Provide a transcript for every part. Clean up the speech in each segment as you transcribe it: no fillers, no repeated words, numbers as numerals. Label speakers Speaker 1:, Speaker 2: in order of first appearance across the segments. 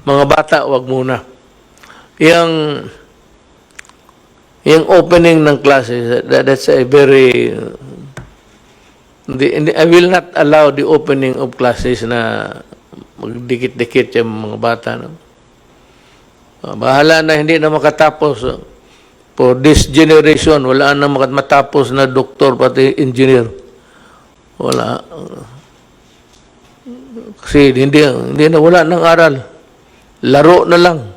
Speaker 1: Mga bata, wag muna. Yung opening ng classes, that's a very... I will not allow the opening of classes na magdikit-dikit yung mga bata. No? Bahala na hindi na makatapos. For this generation, wala na matapos na doktor pati engineer. Wala. Kasi hindi na wala ng aral. Laro na lang.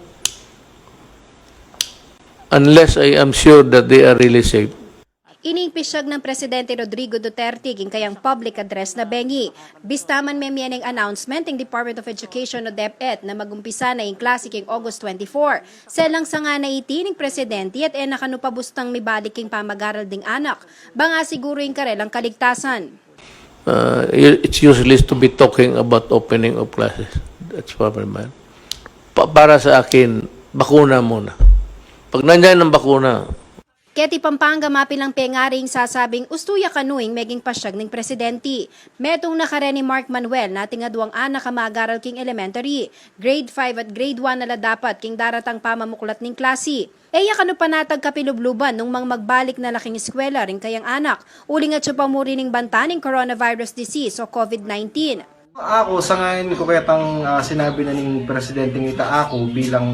Speaker 1: Unless I am sure that they are really safe.
Speaker 2: Iningpisyag ng Presidente Rodrigo Duterte king kayang public address na bengi. Bistaman may miyaneng announcement ng Department of Education o DepEd na magumpisa na yung klase king August 24. Selang sa nga na iti ng Presidente at nakanupabustang may balik king pamag-aral ding anak. Banga siguro yung karelang kaligtasan.
Speaker 1: It's useless to be talking about opening of classes. That's probably man. Para sa akin, bakuna muna. Pag nandyan ang bakuna,
Speaker 2: Keti Pampanga mapilang pengaring sasabing ustuya kanuing meging pasyag ng presidente. Metong nakare ni Mark Manuel na tingaduang anak kamag-aral king elementary. Grade 5 at grade 1 nala dapat king daratang pamamuklat ning klase. Eya kanu panatag kapilubluban nung magbalik na laking eskwela ring kayang anak. Uling at siya pamuri ning banta ng coronavirus disease o COVID-19.
Speaker 3: Ako, sa ngayon ko kayatang sinabi na ng presidenteng ita ako bilang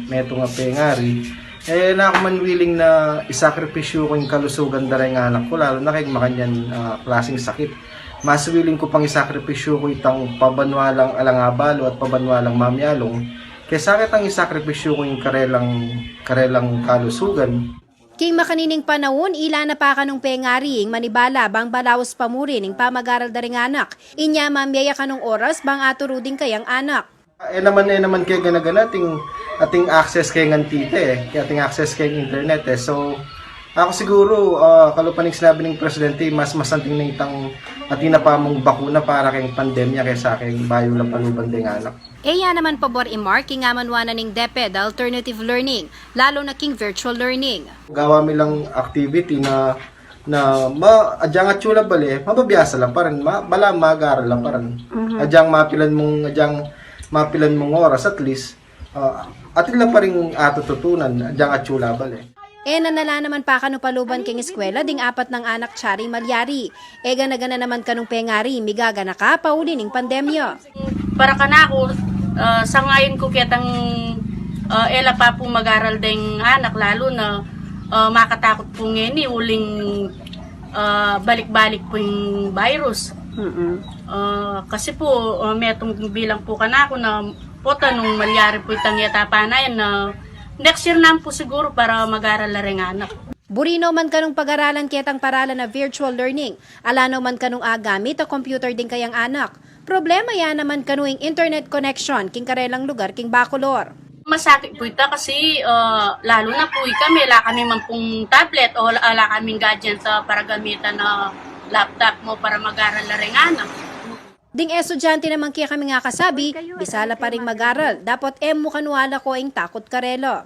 Speaker 3: meto nga pengari, na ako man willing na isakripisyo ko yung kalusugan daray nga anak ko, lalo na kay makanyan klaseng sakit. Mas willing ko pang isakripisyo ko itang pabanwalang alangabalo at pabanwalang mamyalong, kaysa kitang isakripisyo ko yung karelang kalusugan.
Speaker 2: King makanining panahon, ila na pa kanong pengari, manibala, bang balawas pamuri ning pamag-aral daring anak. Inya mamyaya kanong oras, bang aturuding kayang anak.
Speaker 3: Naman kaya ganagan ating access kay ngantite kaya ating access kay internet So, ako siguro, kalupaning sinabi ng presidente, mas masanting na itang atin na pa mong bakuna para kayong pandemya kaysa kayong bayo lang paluban ding anak.
Speaker 2: Eya naman pabor i-mark, king amanwana ning DepEd, alternative learning, lalo na king virtual learning.
Speaker 3: Gawa mi lang activity na adyang at chula bali, mababiyasa lang pa rin, bala mag-aaral lang pa rin. Adyang mapilan mong oras at least, atin lang pa rin atututunan, adyang at chula bali.
Speaker 2: Nanala naman pa kanu paluban king eskwela ding apat ng anak Chari Malyari. Gana-gana naman kanong pengari, migaga na ka pauli ning pandemya.
Speaker 4: Para kanako, sa ngayon ko kitang ela pa po mag-aral ding anak, lalo na makatakot po ngayon uling balik-balik po yung virus. Kasi po, metong bilang po kanako na po tanong malyari po itang yatapa na yan na next year naman po siguro para mag-aral na rin anak.
Speaker 2: Burino man kanong pag-aralan kitang paralan na virtual learning, alano man kanong agamit o computer din kayang anak. Problema yan naman kanuing internet connection king karelang lugar king Bacolor.
Speaker 4: Masakit po ito kasi lalo na po kami, wala kami man pong tablet o wala kaming gadget sa para gamitan na laptop mo para mag-aral na rin anak.
Speaker 2: Ding estudyante naman kaya kami nga kasabi, bisala pa rin mag-aral. Dapat mo kanuala ko ang takot karelo.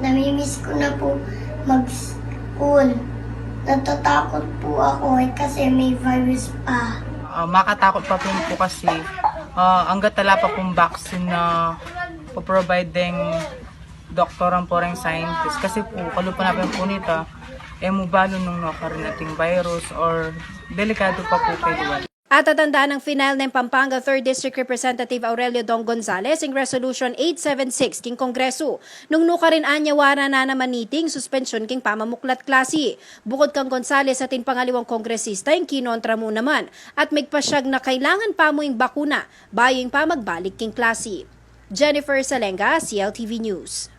Speaker 5: Namimiss ko na po mag-school. Natatakot po ako kasi may virus pa.
Speaker 6: Makatakot pa po kasi hanggat tala pa pong vaccine na po-providing doctor ang foreign scientist. Kasi po, kalupanapin po nito, mubalo nung nakarinating virus or delikado pa po kayo.
Speaker 2: At tatandaan ng final ng Pampanga 3rd District Representative Aurelio Dong Gonzales ang Resolution 876 king Kongreso. Nung nuka rin anyawara na naman niting suspensyon king pamamuklat klase. Bukod kang Gonzales atin pangaliwang kongresista yung kinontra mo naman at magpasyag na kailangan pa mo yung bakuna baying pa magbalik king klase. Jennifer Salenga, CLTV News.